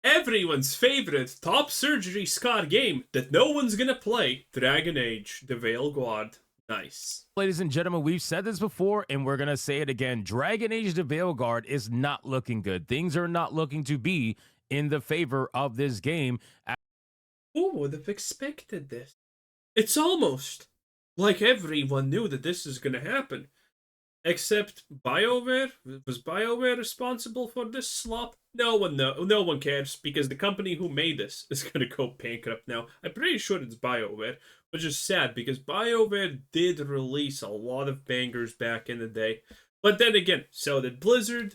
everyone's favorite top surgery scar game that no one's gonna play, Dragon Age, the Veilguard. Nice. Ladies and gentlemen, we've said this before and we're going to say it again. Dragon Age the Veilguard is not looking good. Things are not looking to be in the favor of this game. Who would have expected this? It's almost like everyone knew that this is gonna happen. Except BioWare? Was BioWare responsible for this slop? No one cares, because the company who made this is gonna go bankrupt now. I'm pretty sure it's BioWare, which is sad, because BioWare did release a lot of bangers back in the day. But then again, so did Blizzard,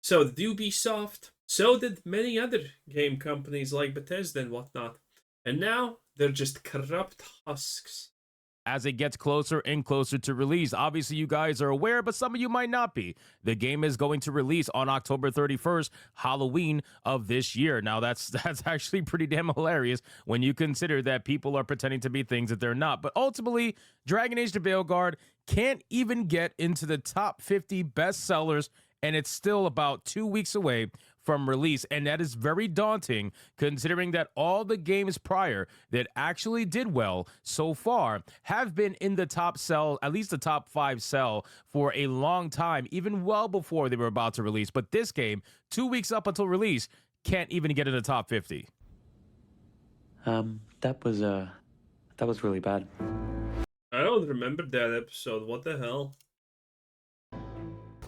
so did Ubisoft, so did many other game companies like Bethesda and whatnot. And now, they're just corrupt husks. As it gets closer and closer to release. Obviously, you guys are aware, but some of you might not be. The game is going to release on October 31st, Halloween of this year. Now, that's actually pretty damn hilarious when you consider that people are pretending to be things that they're not. But ultimately, Dragon Age the Veilguard can't even get into the top 50 bestsellers, and it's still about 2 weeks away from release, and that is very daunting considering that all the games prior that actually did well so far have been in the top sell, at least the top 5 sell, for a long time, even well before they were about to release. But this game, 2 weeks up until release, can't even get in the top 50. That was really bad. I don't remember that episode. What the hell?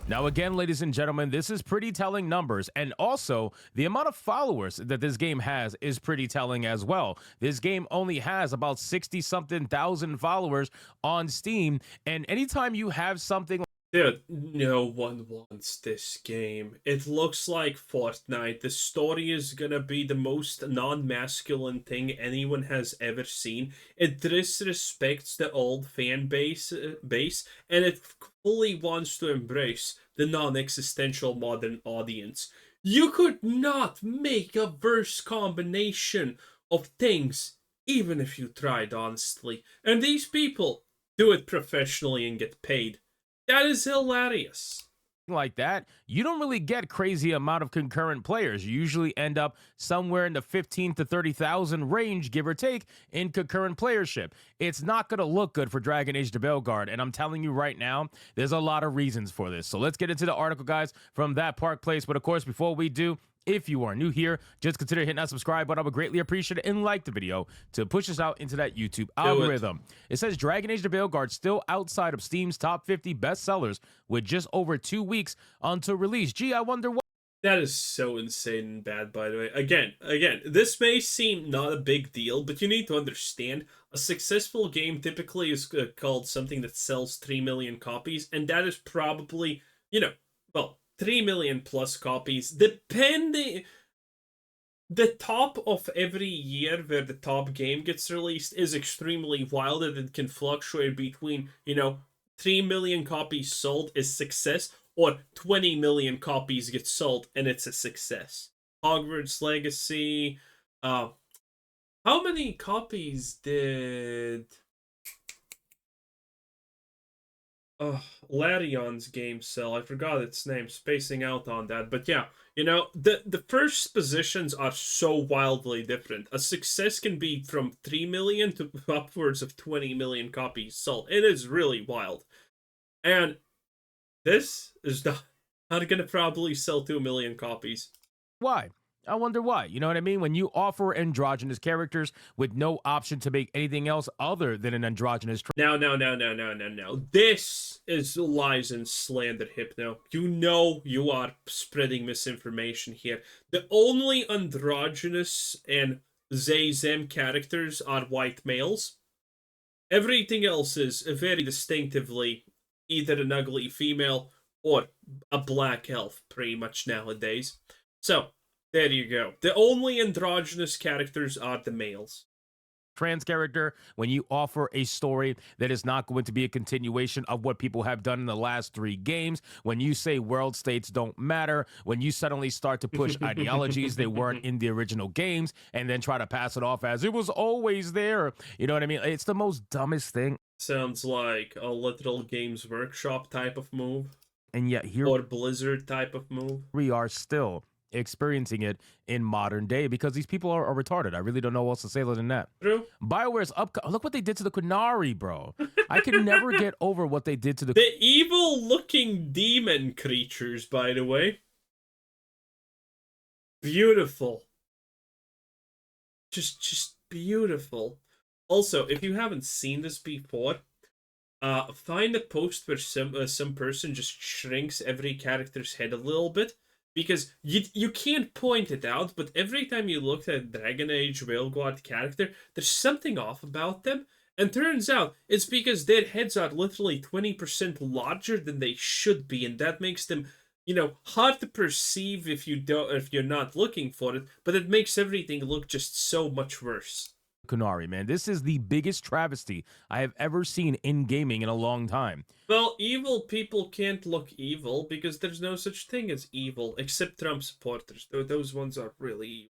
Now, again, ladies and gentlemen, this is pretty telling numbers, and also the amount of followers that this game has is pretty telling as well. This game only has about 60-something thousand followers on Steam, and anytime you have something... Dude, no one wants this game. It looks like Fortnite. The story is gonna be the most non-masculine thing anyone has ever seen. It disrespects the old fan base, and it fully wants to embrace the non-existential modern audience. You could not make a verse combination of things, even if you tried honestly. And these people do it professionally and get paid. That is hilarious. Like that, you don't really get crazy amount of concurrent players. You usually end up somewhere in the 15 to 30,000 range, give or take, in concurrent playership. It's not going to look good for Dragon Age the Veilguard, and I'm telling you right now, there's a lot of reasons for this. So let's get into the article, guys, from That Park Place. But of course, before we do, if you are new here, just consider hitting that subscribe button. I would greatly appreciate it, and like the video to push us out into that YouTube algorithm. It says Dragon Age the Veilguard still outside of Steam's top 50 bestsellers with just over 2 weeks until release. Gee, I wonder what... That is so insane and bad, by the way. Again, this may seem not a big deal, but you need to understand, a successful game typically is called something that sells 3 million copies, and that is probably, well, 3 million plus copies, depending. The top of every year where the top game gets released is extremely wild, and it can fluctuate between, 3 million copies sold is success, or 20 million copies get sold and it's a success. Hogwarts Legacy, how many copies did... Larion's game sell? I forgot its name, spacing out on that. But yeah, the first positions are so wildly different. A success can be from 3 million to upwards of 20 million copies sold. It is really wild. And this is not going to probably sell 2 million copies. Why? I wonder why. You know what I mean? When you offer androgynous characters with no option to make anything else other than an androgynous... No. This is lies and slander, Hypno. You are spreading misinformation here. The only androgynous and they/them characters are white males. Everything else is very distinctively either an ugly female or a black elf, pretty much nowadays. So, there you go. The only androgynous characters are the males. Trans character, when you offer a story that is not going to be a continuation of what people have done in the last 3 games, when you say world states don't matter, when you suddenly start to push ideologies that weren't in the original games, and then try to pass it off as it was always there. You know what I mean? It's the most dumbest thing. Sounds like a literal Games Workshop type of move. And yet here... Or Blizzard type of move. We are still experiencing it in modern day because these people are retarded. I really don't know what else to say other than that. True. BioWare's look what they did to the Qunari, bro. I can never get over what they did to The evil-looking demon creatures, by the way. Beautiful. Just beautiful. Also, if you haven't seen this before, find a post where some person just shrinks every character's head a little bit, because you can't point it out, but every time you look at Dragon Age Veilguard character, there's something off about them, and turns out it's because their heads are literally 20% larger than they should be, and that makes them, you know, hard to perceive if you're not looking for it, but it makes everything look just so much worse. Qunari, man. This is the biggest travesty I have ever seen in gaming in a long time. Well, evil people can't look evil because there's no such thing as evil, except Trump supporters. Those ones are really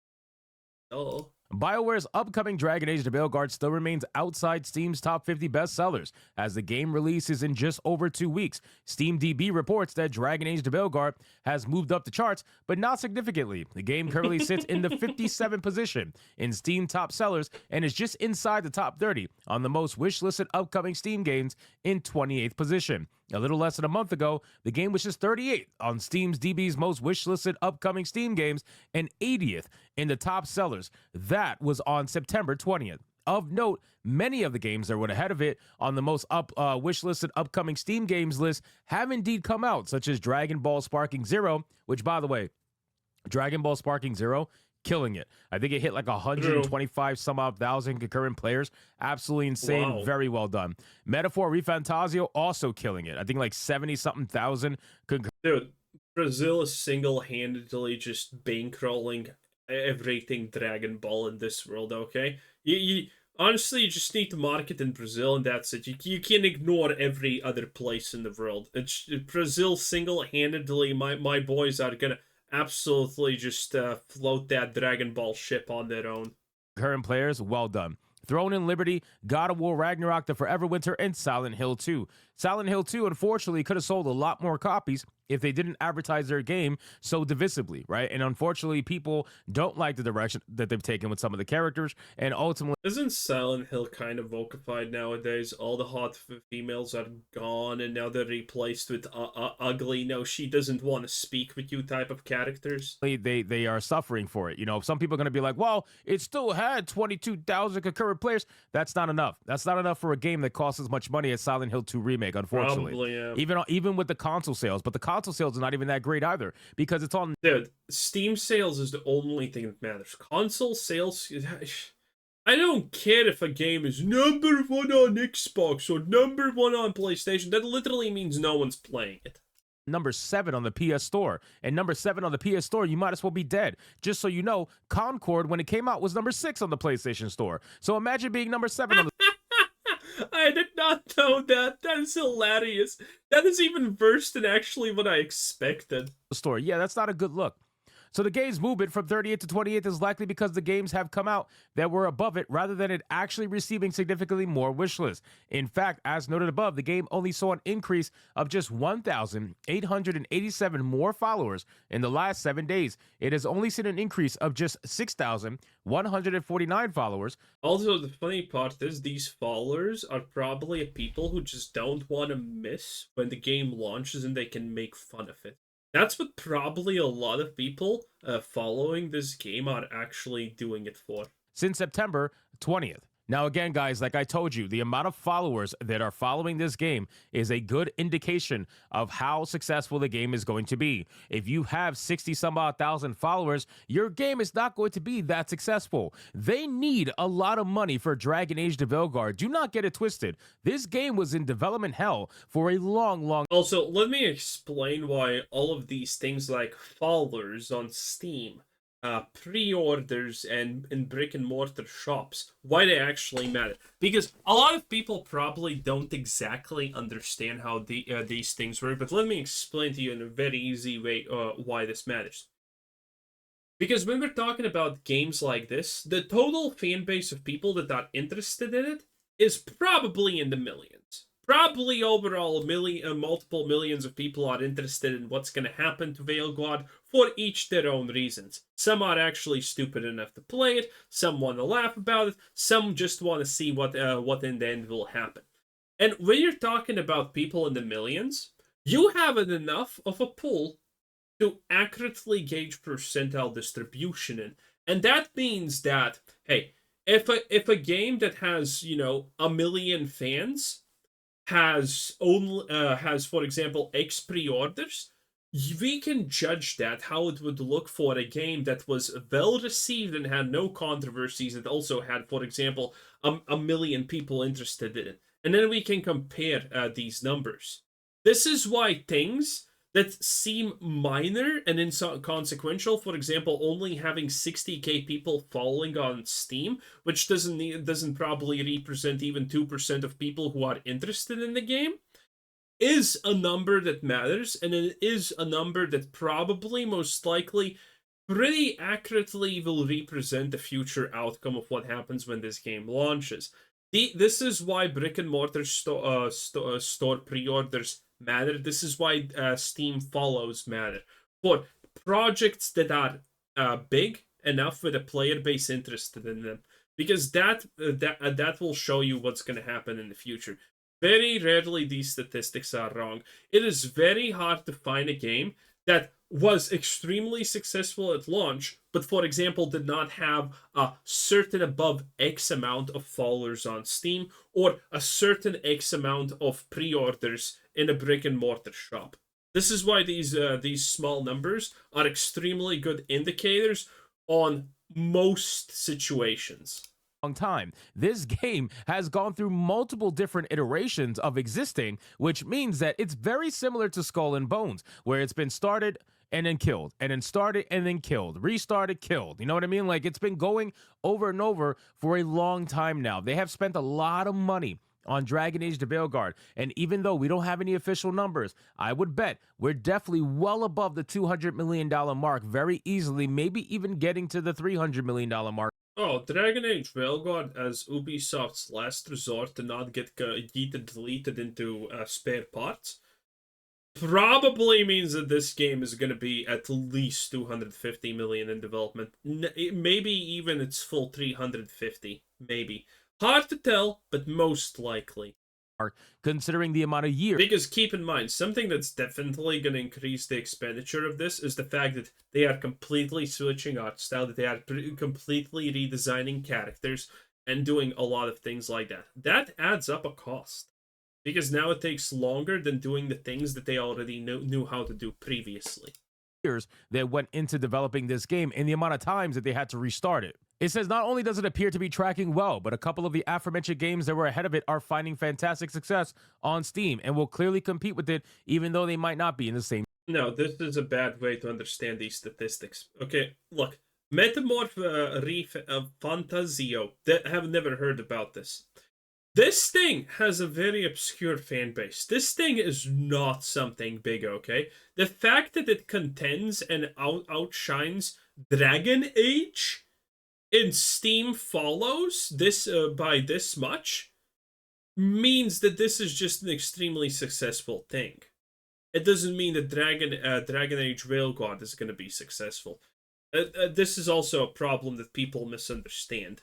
evil. Oh. BioWare's upcoming Dragon Age: The Veilguard still remains outside Steam's top 50 bestsellers, as the game releases in just over 2 weeks. SteamDB reports that Dragon Age: The Veilguard has moved up the charts, but not significantly. The game currently sits in the 57th position in Steam top sellers and is just inside the top 30 on the most wishlisted upcoming Steam games in 28th position. A little less than a month ago, the game was just 38th on Steam's DB's most wishlisted upcoming Steam games and 80th in the top sellers. That was on September 20th. Of note, many of the games that were ahead of it on the most wishlisted upcoming Steam games list have indeed come out, such as Dragon Ball Sparking Zero, which, by the way, Dragon Ball Sparking Zero, killing it. I think it hit like 125 some odd thousand concurrent players. Absolutely insane. Wow. Very well done. Metaphor Refantasio also killing it. I think like 70 something thousand concurrent. Dude, Brazil is single-handedly just bankrolling everything Dragon Ball in this world, okay? You honestly, you just need to market in Brazil, and that's it. You can ignore every other place in the world. Brazil single-handedly, my boys are gonna absolutely just float that Dragon Ball ship on their own. Current players, well done. Throne and Liberty, God of War Ragnarok, The Forever Winter, and Silent Hill 2. Silent Hill 2, unfortunately, could have sold a lot more copies if they didn't advertise their game so divisively, right? And unfortunately, people don't like the direction that they've taken with some of the characters, and ultimately... Isn't Silent Hill kind of vocalified nowadays? All the hot females are gone, and now they're replaced with ugly, no, she doesn't want to speak with you type of characters. They are suffering for it. You know, some people are going to be like, well, it still had 22,000 concurrent players. That's not enough. That's not enough for a game that costs as much money as Silent Hill 2 Remake, unfortunately. Probably, yeah. Even with the console sales, but the console sales are not even that great either because it's on... Dude, Steam sales is the only thing that matters. Console sales... I don't care if a game is number 1 on Xbox or number 1 on PlayStation. That literally means no one's playing it. Number 7 on the PS Store. And number 7 on the PS Store, you might as well be dead. Just so you know, Concord, when it came out, was number 6 on the PlayStation Store. So imagine being number 7 on the... I did not know that. That is hilarious. That is even worse than actually what I expected. Store. Yeah, that's not a good look. So the game's movement from 38th to 28th is likely because the games have come out that were above it rather than it actually receiving significantly more wish lists. In fact, as noted above, the game only saw an increase of just 1,887 more followers in the last 7 days. It has only seen an increase of just 6,149 followers. Also, the funny part is these followers are probably people who just don't want to miss when the game launches and they can make fun of it. That's what probably a lot of people following this game are actually doing it for. Since September 20th. Now, again, guys, like I told you, the amount of followers that are following this game is a good indication of how successful the game is going to be. If you have 60-some-odd thousand followers, your game is not going to be that successful. They need a lot of money for Dragon Age: The Veilguard. Do not get it twisted. This game was in development hell for a long... Also, let me explain why all of these things like followers on Steam, pre-orders and in brick-and-mortar shops, why they actually matter. Because a lot of people probably don't exactly understand how these things work, but let me explain to you in a very easy way why this matters. Because when we're talking about games like this, the total fan base of people that are interested in it is probably in the millions. Probably overall, multiple millions of people are interested in what's going to happen to Veilguard for each their own reasons. Some are actually stupid enough to play it, some want to laugh about it, some just want to see what in the end will happen. And when you're talking about people in the millions, you have enough of a pool to accurately gauge percentile distribution in. And that means that, hey, if a game that has, a million fans has for example X pre-orders, we can judge that how it would look for a game that was well received and had no controversies, that also had, for example, a million people interested in it, and then we can compare these numbers. This is why things that seem minor and inconsequential, for example, only having 60k people following on Steam, which doesn't probably represent even 2% of people who are interested in the game, is a number that matters, and it is a number that probably, most likely, pretty accurately will represent the future outcome of what happens when this game launches. This is why brick and mortar store pre-orders matter. This is why Steam follows matter. For projects that are big enough with a player base interested in them, because that will show you what's going to happen in the future. Very rarely these statistics are wrong. It is very hard to find a game that was extremely successful at launch, but for example did not have a certain above X amount of followers on Steam, or a certain X amount of pre-orders in a brick and mortar shop. This is why these small numbers are extremely good indicators on most situations. Time. This game has gone through multiple different iterations of existing, which means that it's very similar to Skull and Bones, where it's been started and then killed, and then started and then killed, restarted, killed. You know what I mean? Like, it's been going over and over for a long time now. They have spent a lot of money on Dragon Age the Veilguard, and even though we don't have any official numbers, I would bet we're definitely well above the $200 million mark very easily, maybe even getting to the $300 million mark. Oh, Dragon Age Veilguard as Ubisoft's last resort to not get deleted into spare parts probably means that this game is going to be at least 250 million in development. Maybe even its full 350, maybe. Hard to tell, but most likely. Considering the amount of years. Because keep in mind, something that's definitely going to increase the expenditure of this is the fact that they are completely switching art style, that they are completely redesigning characters and doing a lot of things like that. That adds up a cost. Because now it takes longer than doing the things that they already knew how to do previously. Years that went into developing this game and the amount of times that they had to restart it. It says not only does it appear to be tracking well, but a couple of the aforementioned games that were ahead of it are finding fantastic success on Steam and will clearly compete with it, even though they might not be in the same. No, this is a bad way to understand these statistics. Okay, look, Metamorph Fantasio, I have never heard about this. This thing has a very obscure fan base. This thing is not something big, okay? The fact that it contends and outshines Dragon Age in Steam follows this by this much means that this is just an extremely successful thing. It doesn't mean that Dragon Age Veilguard is going to be successful. This is also a problem that people misunderstand.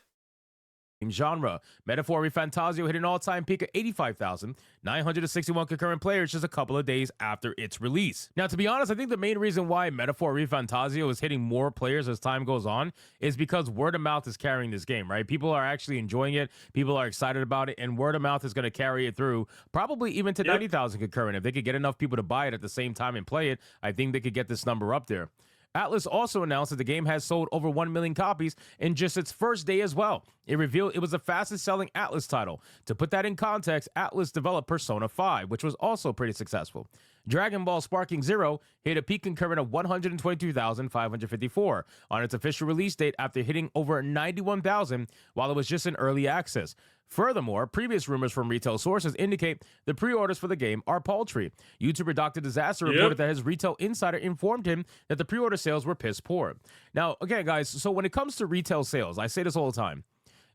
Genre. Metaphor Refantasio hit an all-time peak of 85,961 concurrent players just a couple of days after its release. Now, to be honest, I think the main reason why Metaphor Refantasio is hitting more players as time goes on is because word of mouth is carrying this game, right? People are actually enjoying it, people are excited about it, and word of mouth is going to carry it through, probably even to 90,000 concurrent. If they could get enough people to buy it at the same time and play it, I think they could get this number up there. Atlus also announced that the game has sold over 1 million copies in just its first day as well. It revealed it was the fastest selling Atlus title. To put that in context, Atlus developed Persona 5, which was also pretty successful. Dragon Ball Sparking Zero hit a peak concurrent of 122,554 on its official release date after hitting over 91,000 while it was just in early access. Furthermore, previous rumors from retail sources indicate the pre-orders for the game are paltry. YouTuber Dr. Disaster reported that his retail insider informed him that the pre-order sales were piss poor. Now, again, guys, so when it comes to retail sales, I say this all the time.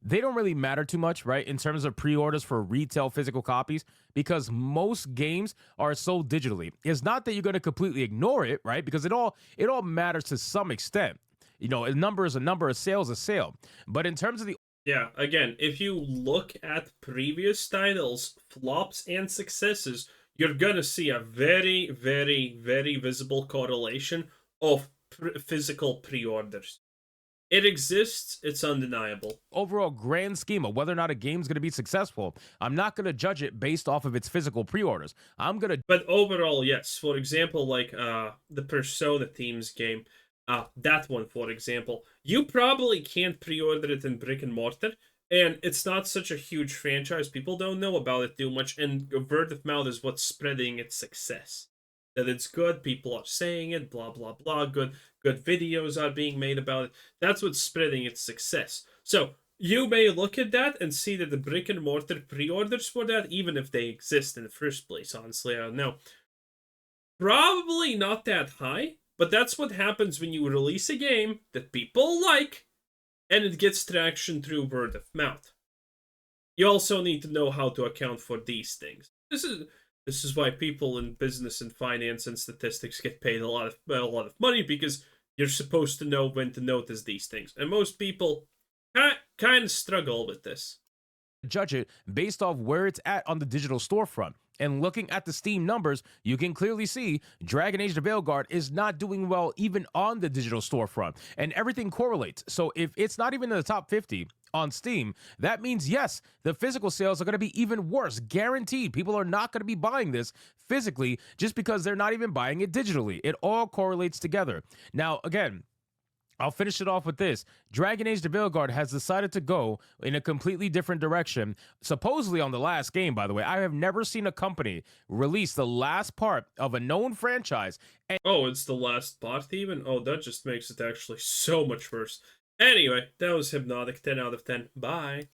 they don't really matter too much, right, in terms of pre-orders for retail physical copies, because most games are sold digitally. It's not that you're going to completely ignore it, right? Because it all matters to some extent. You know, a number is a number, a sale is a sale. But in terms of the Yeah, again, if you look at previous titles, flops and successes, you're gonna see a very, very, very visible correlation of physical pre-orders. It exists, it's undeniable. overall grand scheme of whether or not a game's going to be successful, I'm not going to judge it based off of its physical pre-orders. I'm going to But overall, yes. For example, like the Persona themes game, that one, for example, you probably can't pre-order it in brick and mortar, and it's not such a huge franchise. People don't know about it too much, and word of mouth is what's spreading its success. That it's good, people are saying it, blah blah blah. Good videos are being made about it. That's what's spreading its success. So you may look at that and see that the brick and mortar pre-orders for that, even if they exist in the first place, honestly, I don't know. Probably not that high, but that's what happens when you release a game that people like and it gets traction through word of mouth. You also need to know how to account for these things. This is why people in business and finance and statistics get paid a lot of money, because you're supposed to know when to notice these things. And most people kind of struggle with this. judge it based off where it's at on the digital storefront. And looking at the Steam numbers, you can clearly see Dragon Age: The Veilguard is not doing well even on the digital storefront. And everything correlates. So if it's not even in the top 50 on Steam, that means, yes, the physical sales are going to be even worse. Guaranteed. People are not going to be buying this physically just because they're not even buying it digitally. It all correlates together. Now, again, I'll finish it off with this. Dragon Age: The Veilguard has decided to go in a completely different direction. Supposedly on the last game, by the way. I have never seen a company release the last part of a known franchise. Oh, it's the last part even? Oh, that just makes it actually so much worse. Anyway, that was Hypnotic. 10 out of 10. Bye.